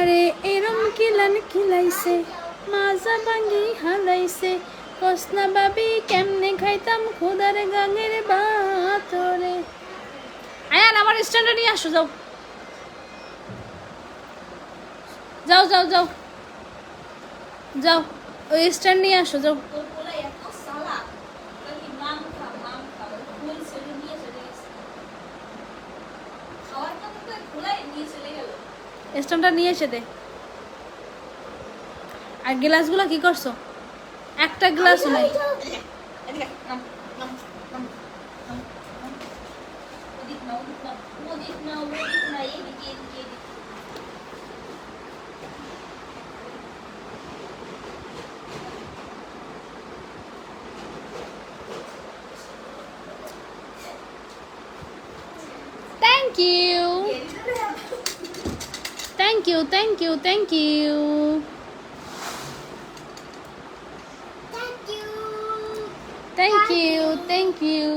আরে এরম কিলান খিলাইছে মাজা ভাঙ্গি হালাইছে কসনা বাবি কেমনে খাইতাম খোদার গাঙের বাতরে। আয়ান আমার স্ট্যান্ডে নিয়ে আসো, যাও যাও যাও যাও যাও, ওই স্ট্যান্ড নিয়ে আসো, যাও। স্ট্যান্ডটা নিয়ে এসে দে। আর গ্লাসগুলো কি করছো? একটা গ্লাসও নাই। Thank you. Thank you, thank you, thank you. Thank you, thank you.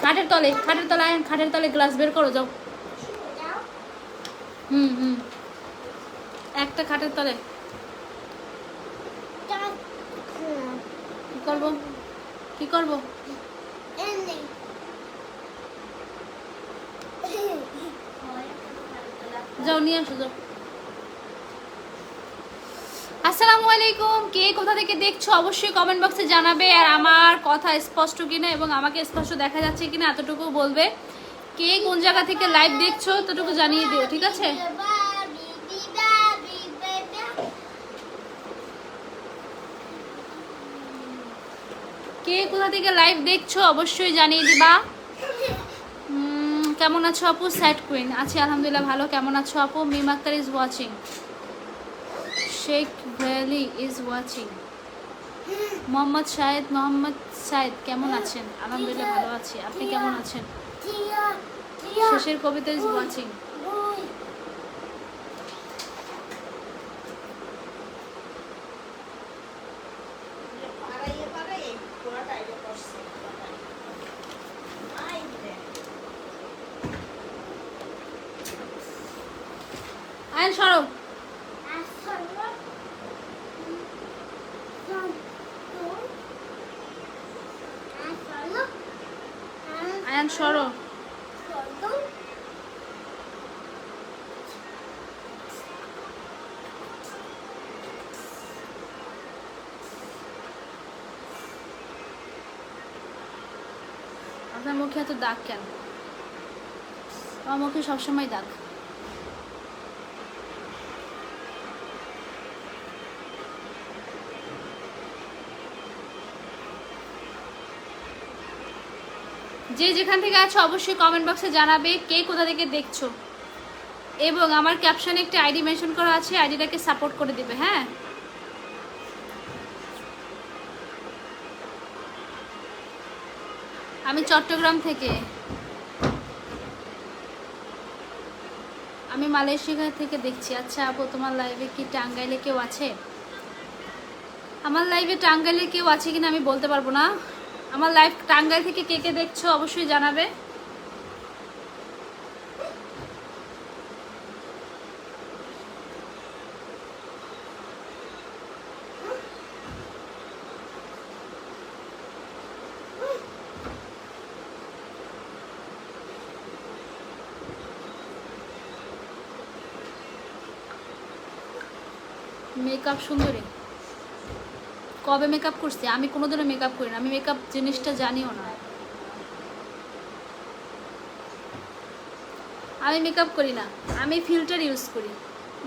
খাটের তলে, খাটের তলে আয়ন, খাটের তলে গ্লাস বের করো, যাও। হুম, একটা খাটের তলে। কি করবো, কি করবো? যাও নিয়ে আসো, যাও। আসসালামু আলাইকুম। কে কোথা থেকে দেখছো অবশ্যই কমেন্ট বক্সে জানাবে, আর আমার কথা স্পষ্ট কিনা এবং আমাকে স্পষ্ট দেখা যাচ্ছে কিনা এতটুকু বলবে। কে কোন জায়গা থেকে লাইভ দেখছো ততটুকু জানিয়ে দিও, ঠিক আছে? কে কোথা থেকে লাইভ দেখছো অবশ্যই জানিয়ে দিবা। কেমন আছো আপু? স্যাড কুইন আছি আলহামদুলিল্লাহ ভালো। কেমন আছো আপু? Mim Akter is watching, Sheikh valley is watching. Mohammad Shahed কেমন আছেন? আলহামদুলিল্লাহ ভালো আছি, আপনি কেমন আছেন? Shesher Kobita is watching. আয়ন সরো, আয়ন সরো। আপনার মুখে এত দাগ কেন? আমার মুখে সবসময় দাগ। যে যেখান থেকে আছো অবশ্যই কমেন্ট বক্সে জানাবে কে কোথা থেকে দেখছো, এবং আমার ক্যাপশনে একটা আইডি মেনশন করা আছে, আইডিটাকে সাপোর্ট করে দিবে। হ্যাঁ, আমি চট্টগ্রাম থেকে, আমি মালয়েশিয়া থেকে দেখছি। আচ্ছা আপু, তোমার লাইভে কি টাঙ্গাইলে কেউ আছে? আমার লাইভে টাঙ্গাইলে কেউ আছে কিনা আমি বলতে পারবো না। আমার লাইভ টাঙ্গাইল থেকে কে কে দেখছো অবশ্যই জানাবে। মেকআপ সুন্দরী কবে মেকআপ করছি? আমি কোনোদিনও মেকআপ করি না, আমি মেকআপ জিনিসটা জানিও না। আমি মেকআপ করি না, আমি ফিল্টার ইউজ করি,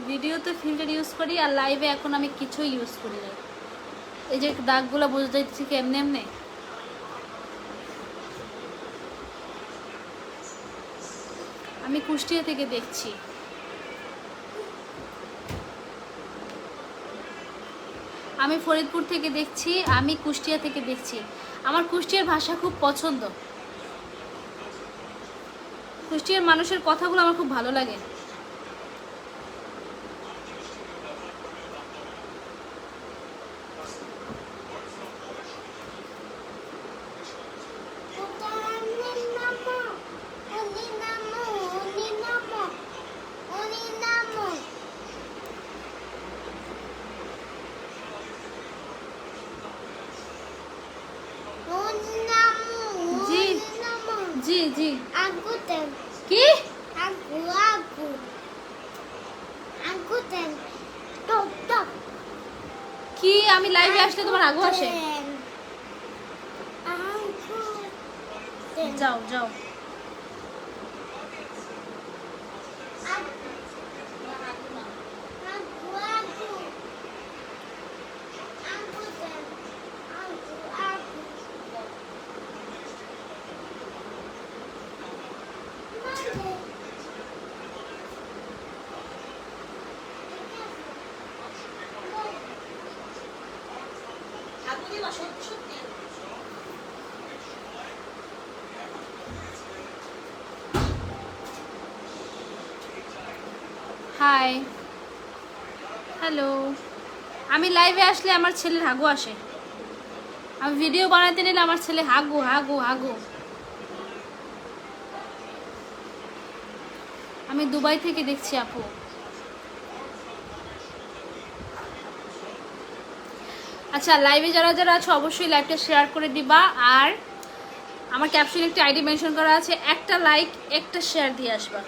ভিডিওতে ফিল্টার ইউজ করি, আর লাইভে এখন আমি কিছুই ইউজ করি না। এই যে দাগগুলো বুঝে যাচ্ছি কি এমনি এমনি। আমি কুষ্টিয়া থেকে দেখছি। আমি ফরিদপুর থেকে দেখছি, আমি কুষ্টিয়া থেকে দেখছি। আমার কুষ্টিয়ার ভাষা খুব পছন্দ, কুষ্টিয়ার মানুষের কথাগুলো আমার খুব ভালো লাগে। কি আমি লাইভে আসলে তোমার আগু আসে? যাও যাও। Hi, hello. আমি লাইভে আসলে আমার ছেলের হাগু আসে। আমি ভিডিও বানাতে নিলে আমার ছেলে হাগু হাগু হাগু। আমি দুবাই থেকে দেখছি আপু। আচ্ছা, লাইভে যারা যারা আছো অবশ্যই লাইভটা শেয়ার করে দিবা। আর আমার ক্যাপশনে একটা আইডি মেনশন করা আছে, একটা লাইক একটা শেয়ার দিয়ে আসবা।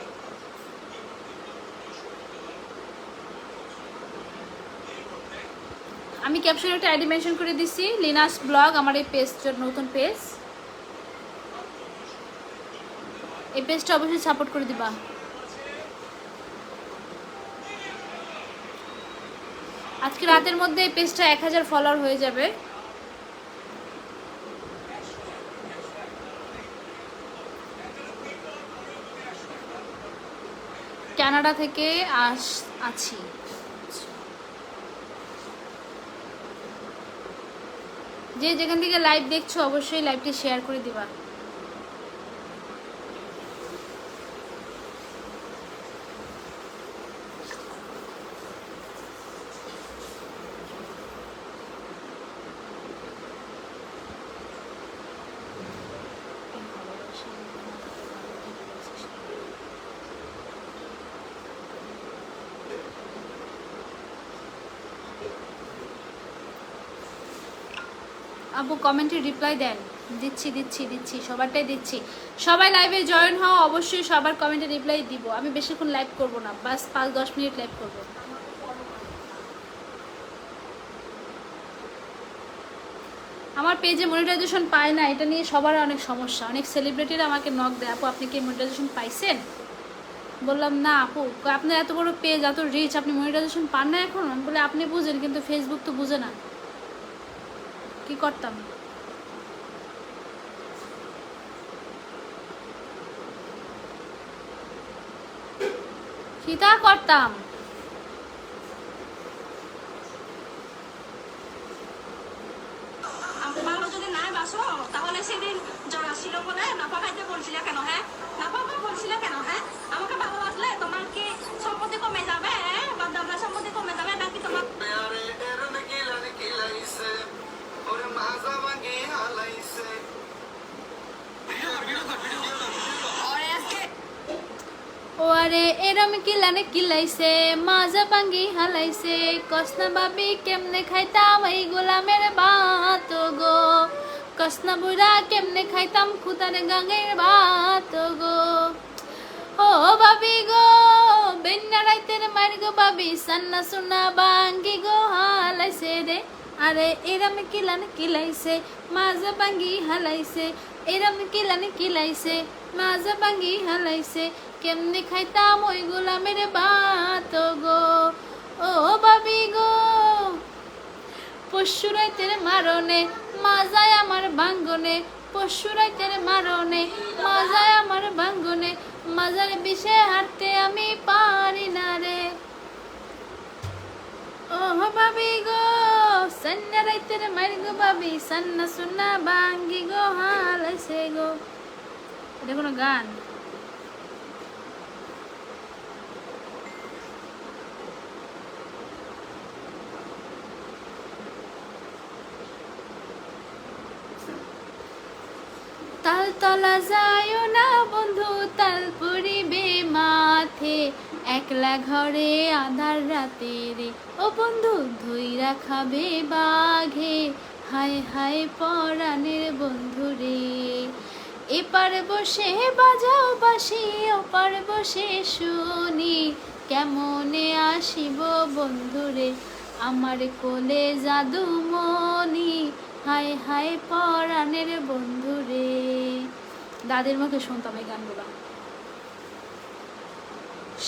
আমি ক্যাপশনে একটা আইডি মেনশন করে দিছি, লিনাস ব্লগ, আমার এই পেজটার নতুন পেজ। এই পেজটা অবশ্যই সাপোর্ট করে দিবা। আজকে রাতের মধ্যে এই পেজটা 1000 ফলোয়ার হয়ে যাবে। কানাডা থেকে আছি। যে যেখান থেকে লাইভ দেখছো অবশ্যই লাইভটি শেয়ার করে দিবা। আপু কমেন্টে রিপ্লাই দেন। দিচ্ছি দিচ্ছি দিচ্ছি, সবারটাই দিচ্ছি। সবাই লাইভে জয়েন হও, অবশ্যই সবার কমেন্টে রিপ্লাই দিব। আমি বেশিক্ষণ লাইভ করব না, বাস 5-10 মিনিট লাইভ করব। আমার পেজে মনিটাইজেশন পায় না, এটা নিয়ে সবার অনেক সমস্যা। অনেক সেলিব্রিটিরা আমাকে নক দেয়, আপু আপনি কি মনিটাইজেশন পাইছেন? বললাম না আপু, আপনার এত বড় পেজ, এত রিচ, আপনি মনিটাইজেশন পান না এখন? আমি বলে আপনি বুঝেন, কিন্তু ফেসবুক তো বুঝে না, কি করতাম? তা করতাম। ভালো যদি নাই বাসো তাহলে সেদিন জ্বর ছিল বলে নাফা খাইতে বলছিলে কেন? হ্যাঁ, নাফা বলছিলে কেন? হ্যাঁ, আমাকে ভালোবাসলে তোমার কি সম্পত্তি কমে যাবে? হ্যাঁ, বা দাদা সম্পত্তি কমে যাবে নাকি তোমার? ওরে এরম কিলানে কিলাইছে, মাজা ভাঙ্গি হালাইছে, কসনা ভাবি কেমনে খাইতাম এই গোলামের ভাত গো, কসনা বুড়া কেমনে খাইতাম খুদার গাঙের ভাত গো। ও ভাবি গো বেন্না রাইতের মার গো ভাবি, সান্না সুনা ভাঙ্গি গো হালাইছে রে। আরে এরম কিলানে কিলাইছে, মাজা ভাঙ্গি হালাইছে, এরম কিলানে কিলাইছে, মাজা ভাঙ্গি হালাইছে, কেমনে খাইতাম ওই গোলামের ভাত গো। ও ভাবি গো পশু রাইতের মারনে মাজায় আমার ভাঙ্গনে, পশু রাইতের মারনে মাজায় আমার ভাঙ্গনে, মাজার বিষে হাঁটতে আমি পারি না রে। ও ভাবি গো সান্না রাইতের মার গো ভাবি, সান্না সুন্না ভাঙ্গি গো হালাইছে গো। এটা কোনো গান? তালতলা যায়ও না বন্ধু, তাল পড়িবে মাথে, একলা ঘরে আধার রাতে রে, ও বন্ধু ধইরা খাবে বাঘে, হায় হায় পরাণের বন্ধু রে। এপার বসে বাজাও বাঁশি, ওপার বসে শুনি, কেমনে আসিব বন্ধুরে আমার কোলে জাদুমণি, হায় হায় পরাণের বন্ধুরে। দাদির মুখে শুনতাম এই গানগুলো।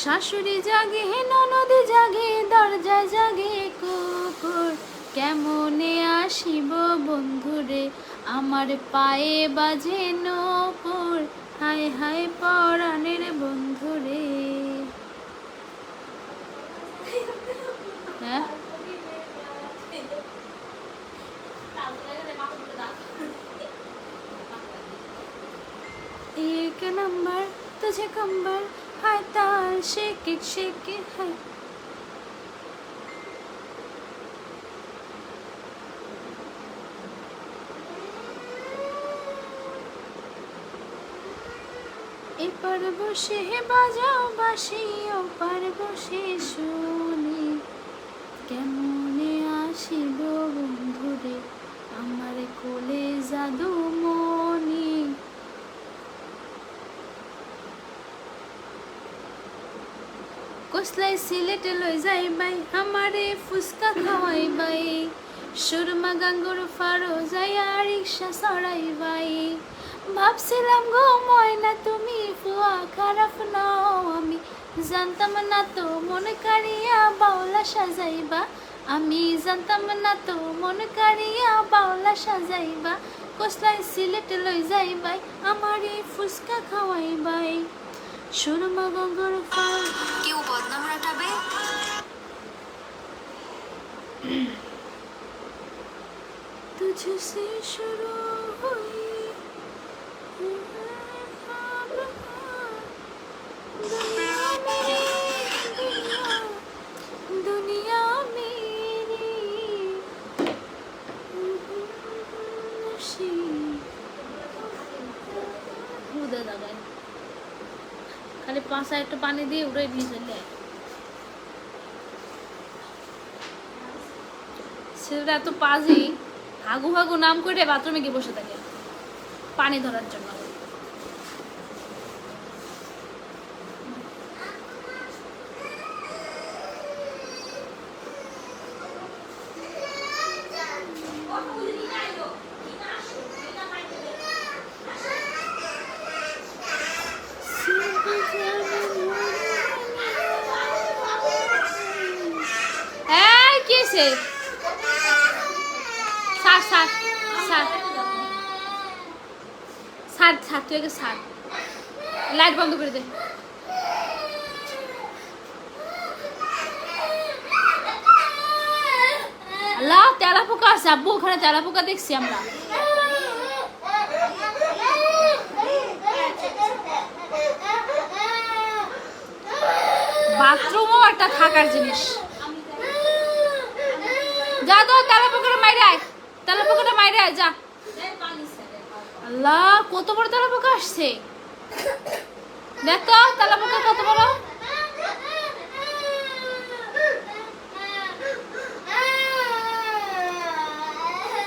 শাশুড়ি জাগে ননদ জাগে দরজা জাগে কুকুর, কেমনে আসিব বন্ধুরে আমার পায়ে বাজে নপুর, হায় হায় পরাণের বন্ধুরে। হ্যাঁ एक नंबर तुझे कंबर हाय तार शेक इट हाय। এপার বসে বাজাও বাঁশি ওপার বসে শুনি, কেমনে আসিব বন্ধুরে আমার কোলে জাদুমণি। কোসলাই সিলেটে লই যাই বাই আমারে ফুচকা খাওয়াই বাই, সুরমা গাঙ্গুর ফারো যাইয়া রিক্সা চড়াই বাই। ভাবছিলাম গো ময়না তুমি ফুয়া খারাপ নাও, আমি জানতাম না তো মন কারিয়া বাউলা সাজাইবা, আমি জানতাম না তো মন কারিয়া বাউলা সাজাইবা। কোসলাই সিলেটে লই যাই বাই আমারে ফুচকা খাওয়াই বাই, সুরমা গাঙ্গুর ফারো। কেউ বদনাম রাখাবে। तुझसे शुरू हुई दुनिया मेरी उधर लगाए खाली 5 একটু পানি দিয়ে উড়ে নিয়ে চলে আয়। ছেলেটা এত পাজি, হাগু হাগু নাম করে বাথরুমে গিয়ে বসে থাকে পানি ধরার জন্য। এই কিসে সার সার সার সার সার তুই আগে সার, লাইট বন্ধ করে দে। আল্লাহ তেলা পোকা আছে আব্বু, ওখানে তেলা পোকা দেখছি আমরা। বাথরুমও একটা থাকার জিনিস। যা তো তেলা পোকাটা মাইরে আয়, তেলা পোকাটা মাইরে আয় যা। আল্লাহ কত বড় তেলা পোকা আসছে, দেখ তো তেলা পোকা কত বড়।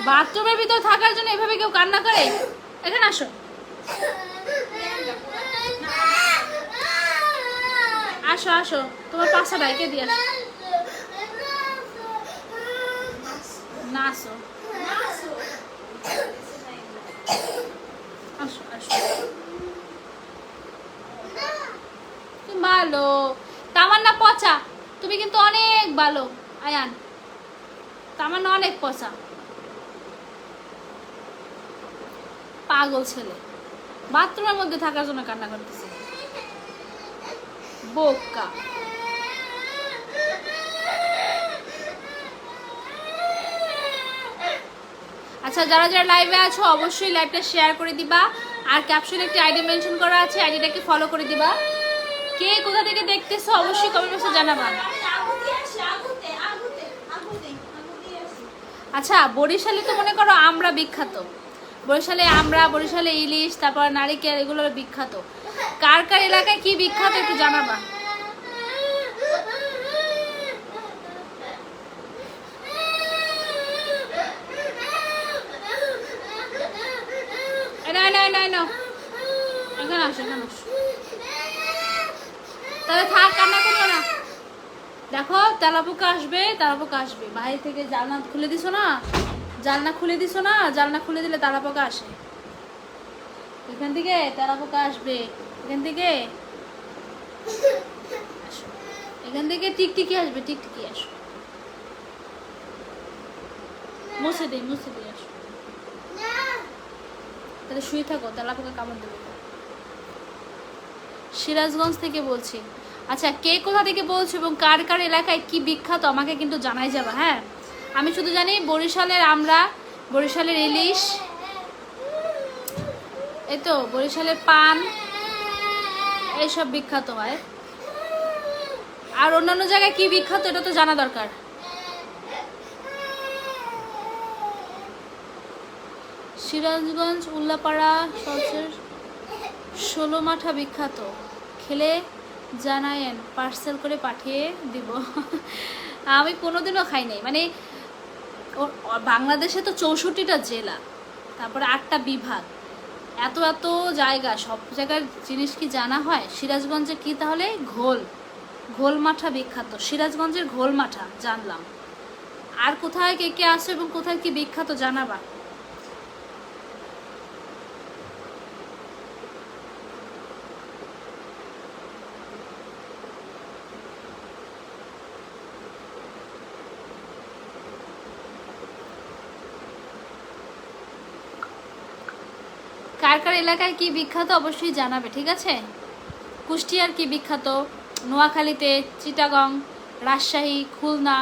বাথরুমের ভিতর থাকার জন্য এভাবে কেউ কান্না করে? এখানে আসো, আসো আসো, তোমার পাশা বাইকে দিয়ে আসো। না আসো আসো আসো, তুমি ভালো। তামান্না পচা, তুমি কিন্তু অনেক ভালো আয়ান, তামান্না অনেক পচা। পাগল ছেলে, বাথরুমের মধ্যে থাকার জন্য কান্না করতেছে, বোকা। আচ্ছা যারা যারা লাইভে আছো অবশ্যই লাইভটা শেয়ার করে দিবা, আর ক্যাপশনে একটি আইডি মেনশন করা আছে, আইডিটাকে ফলো করে দিবা। কে কোথা থেকে দেখতেছো অবশ্যই কমেন্ট বক্সে জানাবা। আচ্ছা বরিশালে তো মনে করো আমরা বিখ্যাত, বরিশালে আমরা, বরিশালে ইলিশ, তারপর নারিকেল, এগুলো বিখ্যাত। কার কার এলাকায় কি বিখ্যাত একটু জানাবা। এখানে আসো, এখানে আসো, তাহলে থাক, কান্না করবো না। দেখো তেলাপোকা আসবে, তেলাপোকা আসবে। বাইরে থেকে জানলা খুলে দিছো না, জানলা খুলে দিছো না, জানলা খুলে দিলে তেলাপোকা আসে। এখান থেকে তেলাপোকা আসবে, এখান থেকে আসো, এখান থেকে টিকটিকি আসবে, টিকটিকি আসো। মুছে দিই, মুছে দিই, আসো। তাহলে শুয়ে থাকো, তেলাপোকা কামড় দেবে। সিরাজগঞ্জ থেকে বলছি। আচ্ছা, কে কোথা থেকে বলছো এবং কার কার এলাকায় কি বিখ্যাত আমাকে কিন্তু জানাই যাবে। হ্যাঁ, আমি শুধু জানি বরিশালের আমরা, বরিশালের ইলিশ, এই তো বরিশালের পান, এইসব বিখ্যাত হয়। আর অন্যান্য জায়গায় কি বিখ্যাত এটা তো জানা দরকার। সিরাজগঞ্জ উল্লাপাড়া সচের 16 মাঠা বিখ্যাত, খেলে জানায়েন, পার্সেল করে পাঠিয়ে দিব। আমি কোনোদিনও খাই নাই। মানে বাংলাদেশে তো 64টা জেলা, তারপরে 8টা বিভাগ, এত এত জায়গা, সব জায়গার জিনিস কি জানা হয়? সিরাজগঞ্জে কি তাহলে ঘোল মাঠা বিখ্যাত, সিরাজগঞ্জের ঘোল মাঠা জানলাম। আর কোথায় কে কে আসো এবং কোথায় কি বিখ্যাত জানাবা। কার কার এলাকায় কি বিখ্যাত অবশ্যই জানাবে, ঠিক আছে? কুষ্টিয়ার কি বিখ্যাত, নোয়াখালীতে, চিটাগং, রাজশাহী, খুলনা,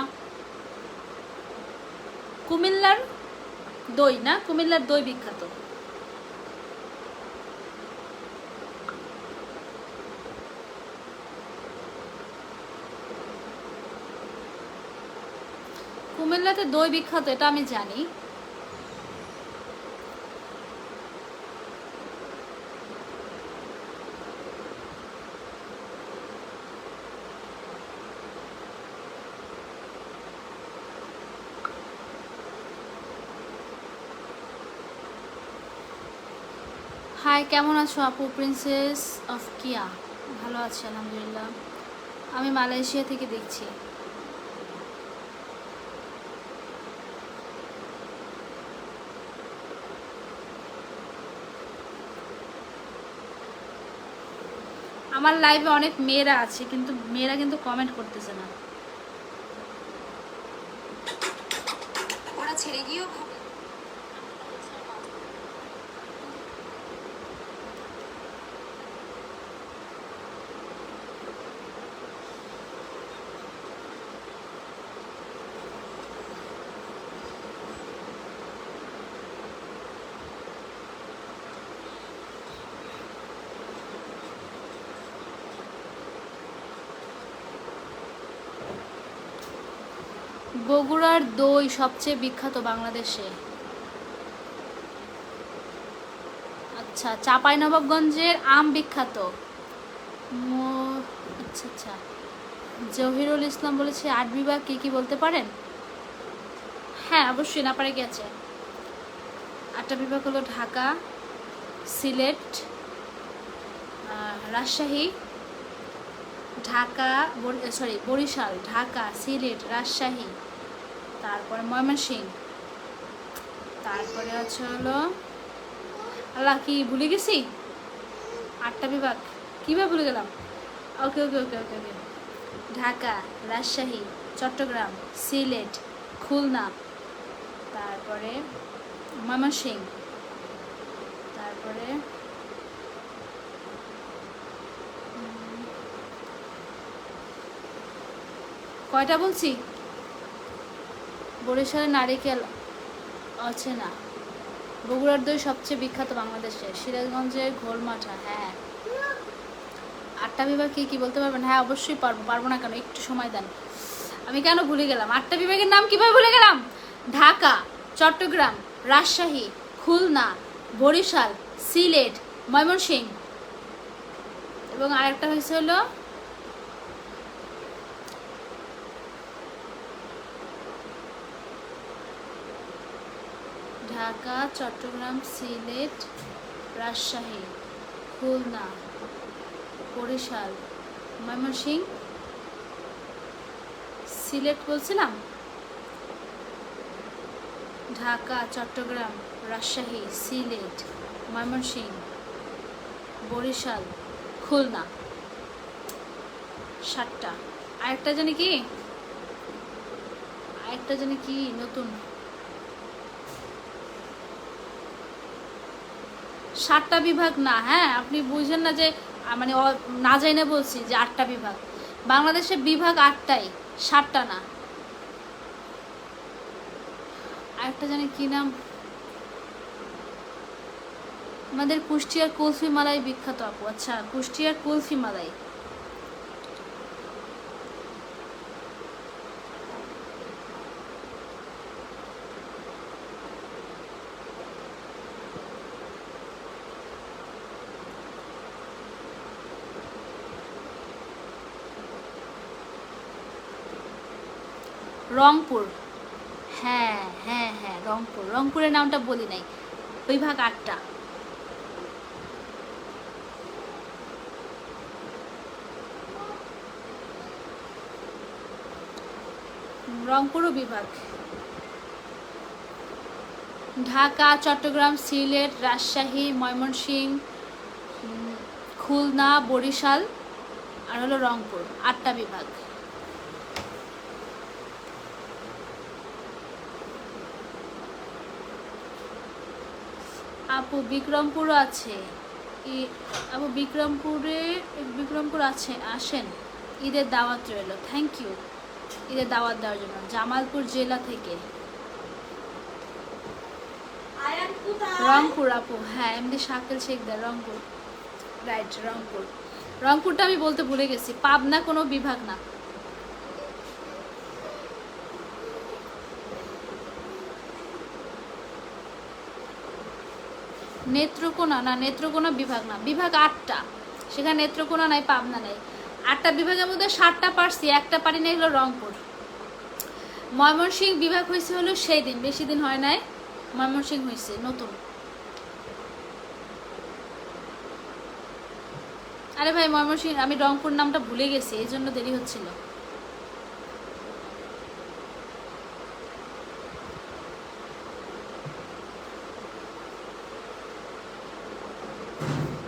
কুমিল্লার দই না, কুমিল্লার দই বিখ্যাত। কুমিল্লাতে দই বিখ্যাত, এটা আমি জানি। হাই, কেমন আছো আপু? প্রিন্সেস অফ কিয়া, ভালো আছি আলহামদুলিল্লাহ। আমি মালয়েশিয়া থেকে দেখছি। আমার লাইভে অনেক মেয়েরা আছে, কিন্তু মেয়েরা কিন্তু কমেন্ট করতেছে না। ওরা ছেড়ে গিয়েও ভাবে বগুড়ার দই সবচেয়ে বিখ্যাত বাংলাদেশে। আচ্ছা, চাঁপাইনবাবগঞ্জের আম বিখ্যাত। আচ্ছা আচ্ছা, জহিরুল ইসলাম বলেছে 8 বিভাগ কি কি বলতে পারেন? হ্যাঁ অবশ্যই, না পারে কি আছে। 8টা বিভাগ হলো ঢাকা, সিলেট, রাজশাহী, ঢাকা, বরিশাল, ঢাকা, সিলেট, রাজশাহী, তারপরে ময়মনসিংহ, তারপরে হচ্ছে হলো, আল্লাহ কি ভুলে গেছি? 8টা বিভাগ কীভাবে ভুলে গেলাম? ওকে ওকে ওকে ওকে ওকে, ঢাকা, রাজশাহী, চট্টগ্রাম, সিলেট, খুলনা, তারপরে ময়মনসিংহ, তারপরে কয়টা বলছি? বরিশালের নারিকেল আছে না। বগুড়ার দই সবচেয়ে বিখ্যাত বাংলাদেশে। সিরাজগঞ্জের ঘোলমাঠা, হ্যাঁ। 8টা বিভাগ কি কি বলতে পারবেন? হ্যাঁ অবশ্যই পারবো, পারবো না কেন, একটু সময় দেন। আমি কেন ভুলে গেলাম? 8টা বিভাগের নাম কিভাবে ভুলে গেলাম? ঢাকা, চট্টগ্রাম, রাজশাহী, খুলনা, বরিশাল, সিলেট, ময়মনসিংহ, এবং আরেকটা হয়েছে হলো ঢাকা, চট্টগ্রাম, সিলেট, রাজশাহী, খুলনা, বরিশাল, ময়মনসিংহ, সিলেট বলছিলাম, ঢাকা, চট্টগ্রাম, রাজশাহী, সিলেট, ময়মনসিংহ, বরিশাল, খুলনা, 7টা। আরেকটা জানি কি নতুন 7টা বিভাগ না, হ্যাঁ আপনি বুঝেন না যে মানে না যাই না বলছি যে 8টা বিভাগ। বাংলাদেশে বিভাগ 8টাই, 7টা না। আরেকটা জানি কি নাম, আমাদের কুষ্টিয়ার কুলফি মালাই বিখ্যাত আপু। আচ্ছা, কুষ্টিয়ার কুলফি মালাই। রংপুর, হ্যাঁ হ্যাঁ হ্যাঁ রংপুর, রংপুরের নামটা বলি নাই, বিভাগ 8টা। রংপুরও বিভাগ। ঢাকা, চট্টগ্রাম, সিলেট, রাজশাহী, ময়মনসিংহ, খুলনা, বরিশাল আর হলো রংপুর, 8টা বিভাগ। আপু বিক্রমপুরও আছে, আপু বিক্রমপুর আছে, আসেন, ঈদের দাওয়াত রইল। থ্যাংক ইউ ঈদের দাওয়াত দেওয়ার জন্য। জামালপুর জেলা থেকে। রংপুর আপু, হ্যাঁ এমনি শাকিল শেখদার, রংপুর, রাইট রংপুর। রংপুরটা আমি বলতে ভুলে গেছি, পাবনা কোনো বিভাগ না। নেত্রকোনা না, নেত্রকোনা বিভাগ না, বিভাগ 8টা, সেখানে নেত্রকোনা নাই, পাবনা নাই। 8টা বিভাগের মধ্যে 7টা পারছি, একটা পারি নাই হলো রংপুর। ময়মনসিংহ বিভাগ হয়েছে হলো সেই দিন, বেশি দিন হয় নাই, ময়মনসিংহ হয়েছে নতুন। আরে ভাই ময়মনসিংহ, আমি রংপুর নামটা ভুলে গেছি, এই জন্য দেরি হচ্ছিল।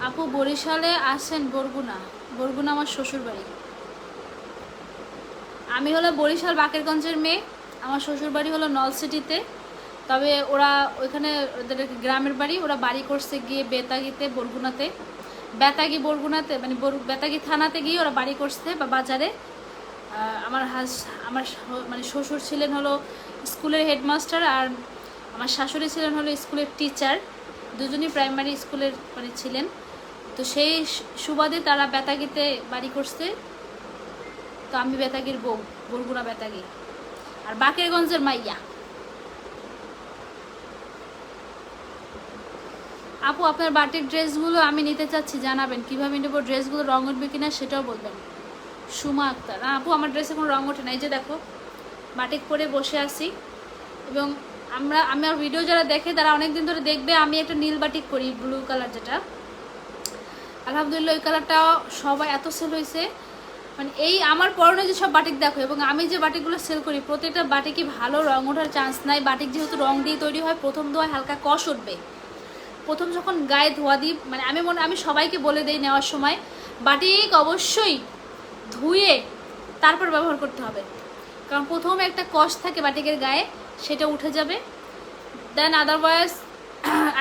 আপু বরিশালে আসেন, বরগুনা, বরগুনা আমার শ্বশুর বাড়ি। আমি হলো বরিশাল বাকেরগঞ্জের মেয়ে, আমার শ্বশুর বাড়ি হলো নলসিটিতে। তবে ওরা ওইখানে ওদের গ্রামের বাড়ি, ওরা বাড়ি করছে গিয়ে বেতাগিতে, বরগুনাতে, বরগুনাতে, মানে বেতাগি থানাতে গিয়ে ওরা বাড়ি করছে বা বাজারে। আমার মানে শ্বশুর ছিলেন হলো স্কুলের হেডমাস্টার, আর আমার শাশুড়ি ছিলেন হলো স্কুলের টিচার, দুজনই প্রাইমারি স্কুলের মানে ছিলেন। তো সেই সুবাদে তারা বেতাগিতে বাড়ি করছে। তো আমি বেতাগির বউ, বরগুনা বেতাগি, আর বাকেরগঞ্জের মাইয়া। আপু আপনার বাটিক ড্রেসগুলো আমি নিতে চাচ্ছি, জানাবেন কিভাবে নেব, ড্রেসগুলো রং উঠবে কিনা সেটাও বলবেন। সুমা আক্তার, আপু আমার ড্রেসে কোনো রং ওঠে না, এই যে দেখো বাটিক পরে বসে আছি। এবং আমার ভিডিও যারা দেখে তারা অনেকদিন ধরে দেখবে আমি একটা নীল বাটিক করি, ব্লু কালার, যেটা আলহামদুলিল্লাহ ওই কালারটা সবাই এত সেল হয়েছে। মানে এই আমার পরনে যে সব বাটিক দেখো, এবং আমি যে বাটিকগুলো সেল করি প্রত্যেকটা বাটিকই ভালো, রং ওঠার চান্স নাই। বাটিক যেহেতু রং দিয়ে তৈরি হয়, প্রথম ধোয়ায় হালকা কষ উঠবে। প্রথম যখন গায়ে ধোয়া দিই, মানে আমি সবাইকে বলে দিই নেওয়ার সময় বাটিক অবশ্যই ধুয়ে তারপর ব্যবহার করতে হবে, কারণ প্রথমে একটা কষ থাকে বাটিকের গায়ে, সেটা উঠে যাবে, দেন আদারওয়াইজ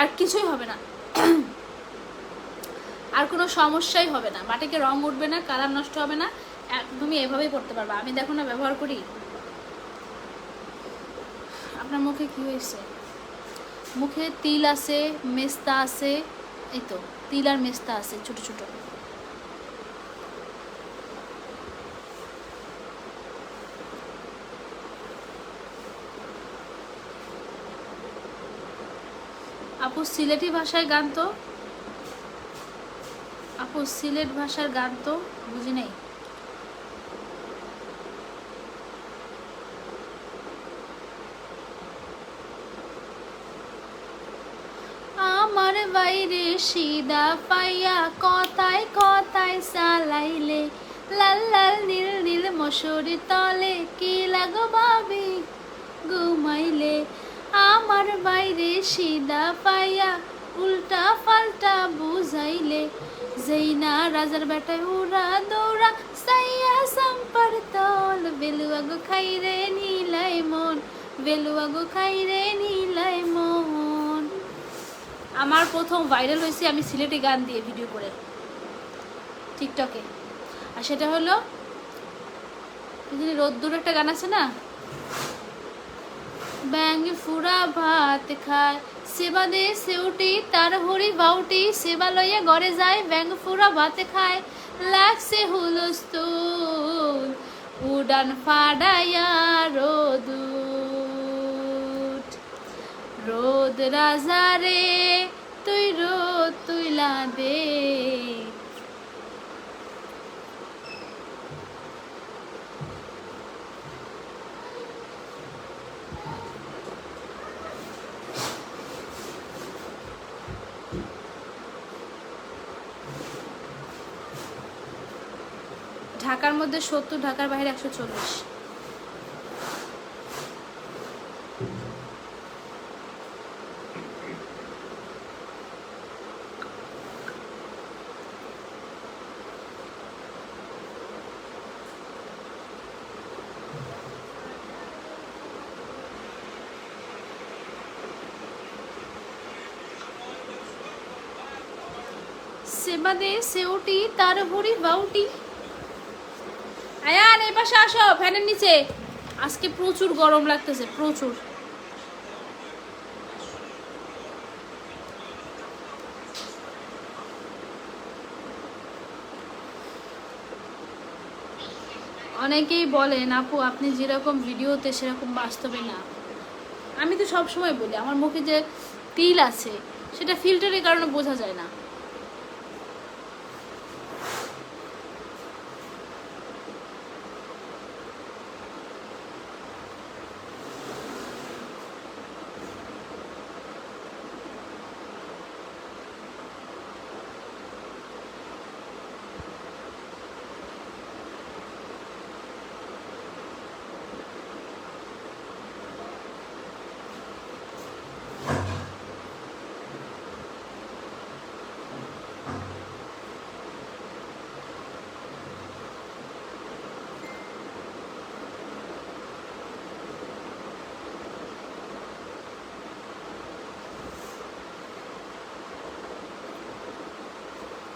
আর কিছুই হবে না, আর কোনো সমস্যাই হবে না, বাটিকে রং উঠবে না, কালার নষ্ট হবে না, একদমই এভাবেই পড়তে পারবা। আমি দেখো না ব্যবহার করি। আপনার মুখে কি হয়েছে? মুখে তিল আছে, মেস্তা আছে, এই তো তিল আর মেস্তা আছে ছোট ছোট। আপু সিলেটি ভাষায় গান তো, আপু সিলেট ভাষার গান তো বুঝি নাই। আমার বাইরে সিদা পাইয়া কথায় কথায় চালাইলে লাল লাল নীল নীল মশারির তলে কি লাগো ভাবি ঘুমাইলে আমার বাইরে সিধা পাইয়া উল্টা পাল্টা বুঝাইলে যেই না রাজার বেটায় উড়া দৌড়া সাইয়া সম্পার তল বেলুয়া গো খাইরে নীলাই মন বেলুয়া গো খাইরে নীলাই মন। আমার প্রথম ভাইরাল হয়েছে আমি সিলেটি গান দিয়ে ভিডিও করে টিকটকে, আর সেটা হলো রোদ্দুর একটা গান আছে না, ব্যাং ফুরা ভাত খায় সেবা দে সেউটি তার হরি বাউটি সেবা লইয়া ঘরে যায় ব্যাং ফুরা ভাত খায় লাগছে হুলস্থুল উডান ফাডাইয়া রোদ রোদ রাজা রে তুই রোদ তুইলা দে। ঢাকার মধ্যে 70, ঢাকার বাইরে 140। সেবা দে সেউটি তার হরি বাউটি। আয়ান এই পাশে আসো ফ্যানের নিচে, আজকে প্রচুর গরম লাগতেছে প্রচুর। অনেকেই বলেন আপু আপনি যেরকম ভিডিওতে সেরকম বাস্তবে না। আমি তো সব সময় বলি আমার মুখে যে তিল আছে সেটা ফিল্টারের কারণে বোঝা যায় না।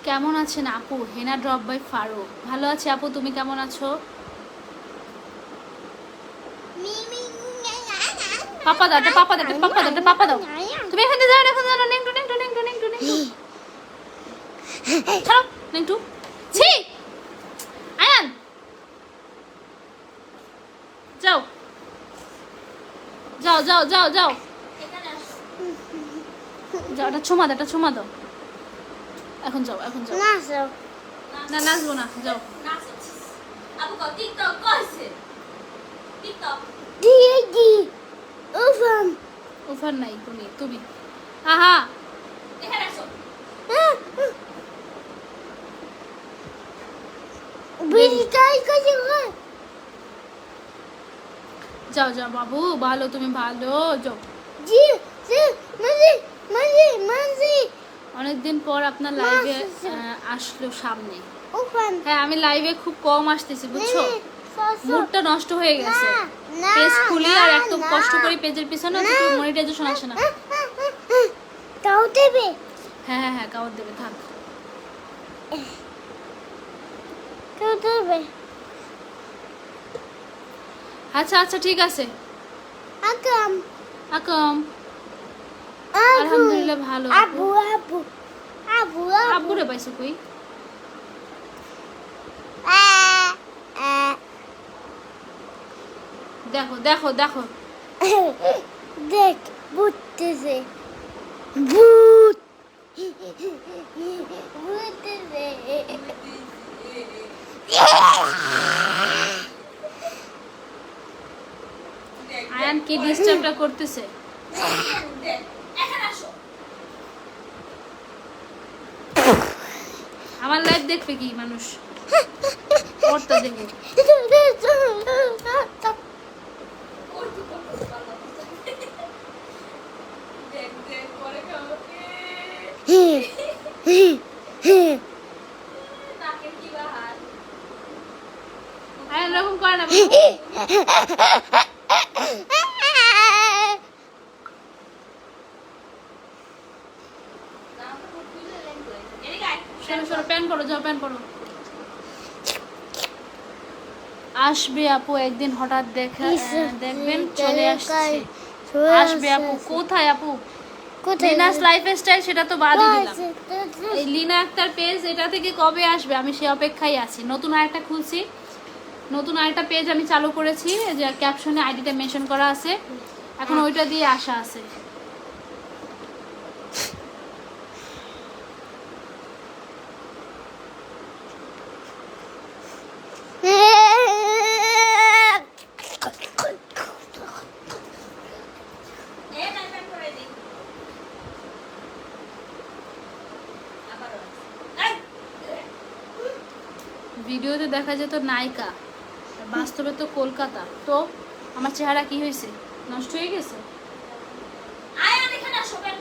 কেমন আছেন আপু? হেনা ড্রপ বাই ফারুক। ভালো আছি আপু, তুমি কেমন আছো? পাপা দাও, পাপা দাও, পাপা দাও, পাপা দাও। তুমি এখানে যাও, এখন যাও, নেংটু নেংটু নেংটু নেংটু নেংটু। ছাড়ো নেংটু। ছি আয়ান যাও যাও যাও যাও যাও যাও, এটা ছোমা দাও, এটা ছোমা দাও। এখন যাও, এখন যাও। না নাচবো না, যাও। আপু কো টিকটক কইছে টিকটক ওভার নাই, তুমি তুমি আহা এখানে আসো। যাও যাও বাবু, ভালো তুমি ভালো, যাও। অনেকদিন পর আপনার লাইভে আসলো সামনে। হ্যাঁ আমি লাইভে খুব কম আসতেছি বুঝছো, মুডটা নষ্ট হয়ে গেছে। পেজ খুলি আর একদম কষ্ট করে পেজের পিছনে মনিটাইজেশন আসে না। তাও দেবে? হ্যাঁ হ্যাঁ হ্যাঁ কাউন্ট দেবে, থাক। তাও দেবে? আচ্ছা আচ্ছা ঠিক আছে। আকাম আকম আলহামদুলিল্লাহ ভালো। আবু আবু আবু আব্বুরে পাইছো কই? দেখো দেখো দেখো, দেখ বুঝতেছে ভূত বুঝতেছে। আয়ান কি ডিস্টার্বটা করতেছে? এখানে আসো। আমার লাইভ দেখবে কি মানুষ? ওরটা দেখো। আয়ান এরকম করে না বাবু। সরো সরো, প্যান পরো, যাও প্যান পরো। আসবে আপু একদিন, হঠাৎ দেখবেন চলে আসছে। আসবে আপু, কোথায় আপু? লিনাস লাইফস্টাইল, সেটা তো বাদই দিলাম। এই লিনা আক্তার পেজ, এটা থেকে কবে আসবে আমি সে অপেক্ষায় আছি। নতুন আরেকটা খুলছি, নতুন আরেকটা পেজ আমি চালু করেছি, যে ক্যাপশনে আইডিটা মেনশন করা আছে, এখন ওইটা দিয়ে আসা আছে। ভিডিওতে দেখা যেত নায়িকা, বাস্তবে তো কলকাতা। তো আমার চেহারা কি হয়েছে? নষ্ট হয়ে গেছে?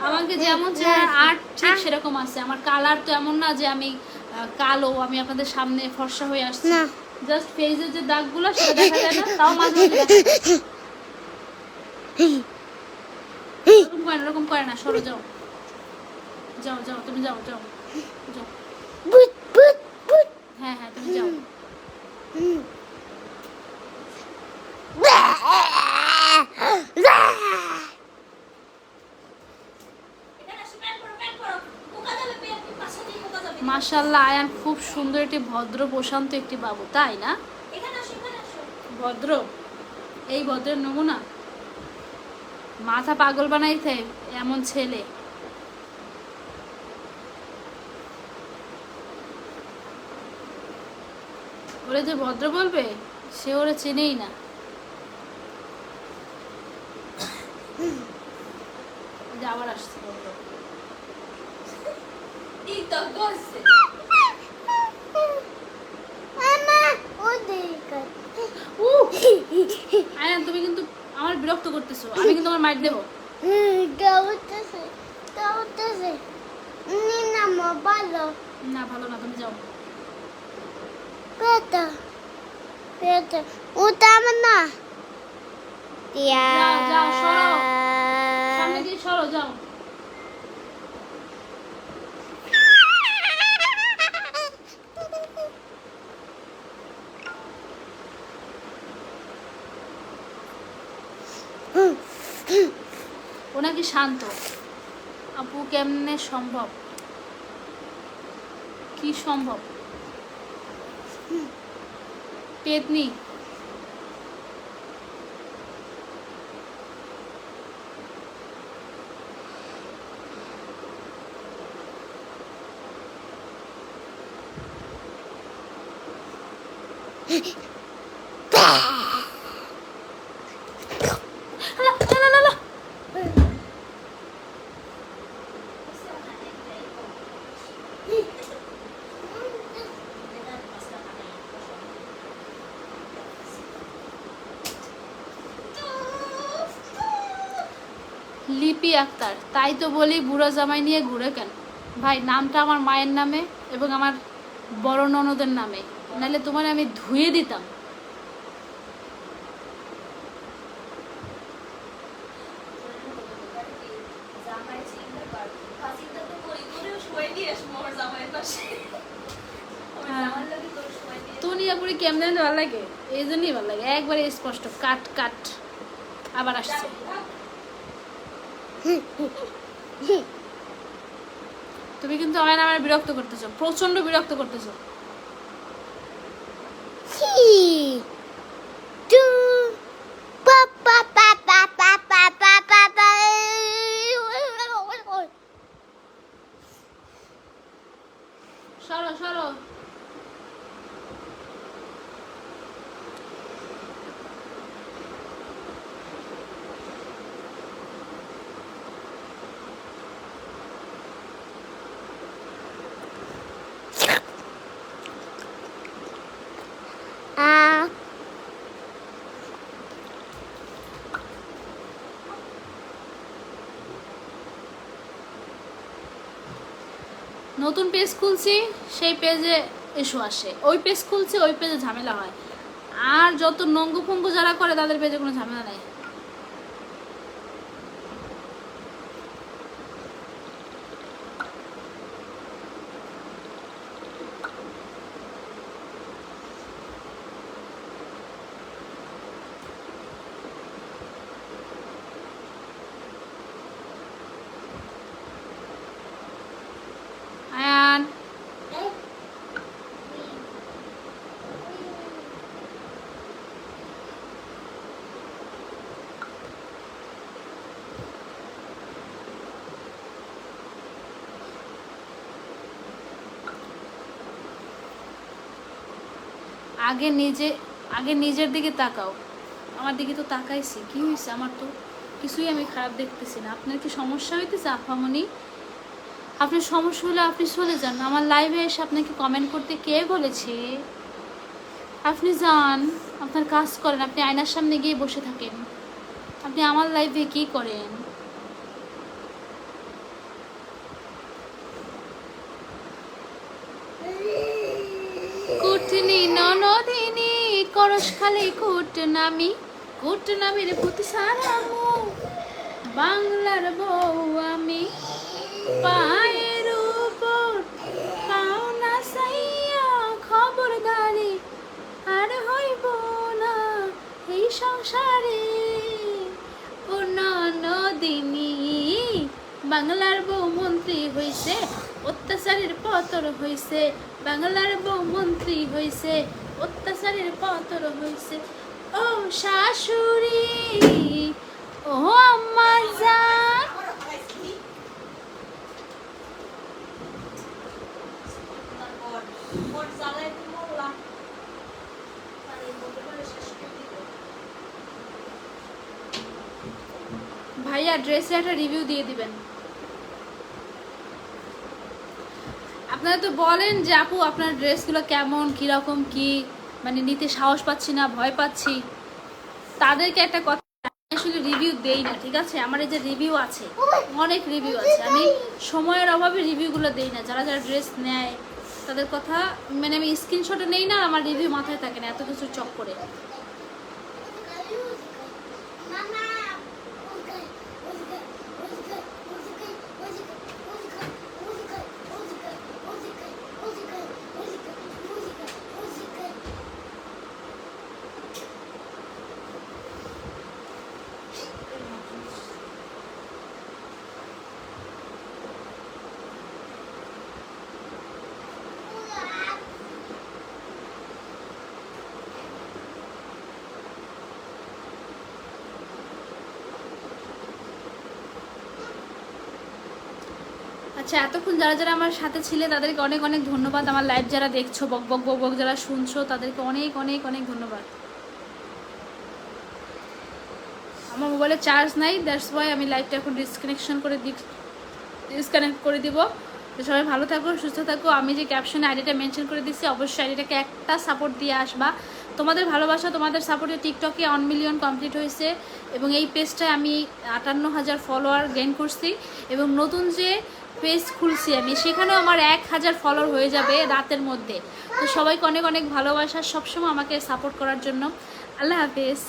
আমাকে যেমন চেহারা আর্ট ঠিক সেরকম আছে। আমার কালার তো এমন না যে আমি কালো, আমি আপনাদের সামনে ফর্সা হয়ে আসছি। জাস্ট ফেসের যে দাগগুলো সেটা দেখা যায় না, তাও মাঝে মাঝে দেখা যায়। এরকম করে না, সরো, যাও যাও যাও, তুমি যাও যাও যাও। হ্যাঁ হ্যাঁ, তুমি যাও। মাশাআল্লাহ, আয়ান খুব সুন্দর একটি ভদ্র প্রশান্ত একটি বাবু, তাই না? ভদ্র, এই ভদ্রের নমুনা। মাথা পাগল বানাইতে এমন ছেলে। ওরে যে ভদ্র বলবে, সে ওরে চেনেই না। আবার আসছে ভদ্র। আয়ান, তুমি কিন্তু আমার বিরক্ত করতেছো, আমি কিন্তু আমার মাইট দেবো। না, ভালো না, তুমি যাও। যাও যাও, সরো, সামনে দিয়ে সরো, যাও। ও নাকি শান্ত। আপু কেমনে সম্ভব? কি সম্ভব? পেতনি। লিপি আক্তার, তাই তো বলি বুড়া জামাই নিয়ে ঘুরে কেন? ভাই, নামটা আমার মায়ের নামে এবং আমার বড় ননদের নামে, নাহলে তোমার আমি ধুয়ে দিতাম। দুনিয়াপুরি কেমনে ভালো লাগে, এই জন্যই ভালো লাগে, একবারে স্পষ্ট কাট কাট। আবার আসছে। তুমি কিন্তু আমার বিরক্ত করতেছো, প্রচন্ড বিরক্ত করতেছো। সরো সরো। নতুন পেজ খুলছি, সেই পেজে ইস্যু আসে। ওই পেজ খুলছি, ওই পেজে ঝামেলা হয়। আর যত নঙ্গু ফঙ্গু যারা করে তাদের পেজে কোনো ঝামেলা নেই। আয়ান, আগে নিজের দিকে তাকাও। আমার দিকে তো তাকাইছি, কি হয়েছে? আমার তো কিছুই আমি খারাপ দেখতেছি না। আপনার কি সমস্যা হইতেছে আফামনি? আপনার সমস্যা হলে আপনি চলে যান। আমার লাইভে এসে আপনাকে কমেন্ট করতে কে বলেছে? আপনি যান, আপনার কাজ করেন। আপনি আয়নার সামনে গিয়ে বসে থাকেন। আপনি আমার লাইভে কি করেন? কুটনি ননদিনী করস খালি কুটনামির প্রতি সারামু বাংলার বউ আমি। পায়ের উপর পাওনা সাইয়া খবরদারি আর হইব না এই সংসারে। ও ননদিনী বাংলার বউ মন্ত্রী হইছে, অত্যাচারের পতর হইছে। বাংলার বউ মন্ত্রী হইছে, অত্যাচারের পতর হইছে। ও শাশুড়ি, ও আম্মা জান। ভাইয়া ড্রেসের একটা রিভিউ দিয়ে দিবেন। আপনারা তো বলেন যে আপু আপনার ড্রেসগুলো কেমন, কীরকম কি, মানে নিতে সাহস পাচ্ছি না, ভয় পাচ্ছি। তাদেরকে একটা কথা, আসলে রিভিউ দেই না, ঠিক আছে? আমার এই যে রিভিউ আছে, অনেক রিভিউ আছে, আমি সময়ের অভাবে রিভিউগুলো দেই না। যারা যারা ড্রেস নেয় তাদের কথা মানে আমি স্ক্রিনশটে নেই না, আমার রিভিউ মাথায় থাকে না এত কিছু চক করে। আচ্ছা, এতক্ষণ যারা যারা আমার সাথে ছিলে তাদেরকে অনেক অনেক ধন্যবাদ। আমার লাইভ যারা দেখছো, বক বক বক বক যারা শুনছো, তাদেরকে অনেক অনেক অনেক ধন্যবাদ। আমার মোবাইলে চার্জ নাই, দ্যাটস ওয়াই আমি লাইভটা এখন ডিসকানেক্ট করে দিব। তো সবাই ভালো থাকো, সুস্থ থাকো। আমি যে ক্যাপশনে আইডিটা মেনশন করে দিচ্ছি, অবশ্যই আইডিটাকে একটা সাপোর্ট দিয়ে আসবা। তোমাদের ভালোবাসা, তোমাদের সাপোর্টে টিকটকে 1 মিলিয়ন কমপ্লিট হয়েছে এবং এই পেজটায় আমি 58,000 ফলোয়ার গেইন করছি এবং নতুন যে পেজ খুলছি আমি, সেখানেও আমার 1,000 ফলোয়ার হয়ে যাবে রাতের মধ্যে। তো সবাইকে অনেক অনেক ভালোবাসা, সবসময় আমাকে সাপোর্ট করার জন্য। আল্লাহ হাফেজ।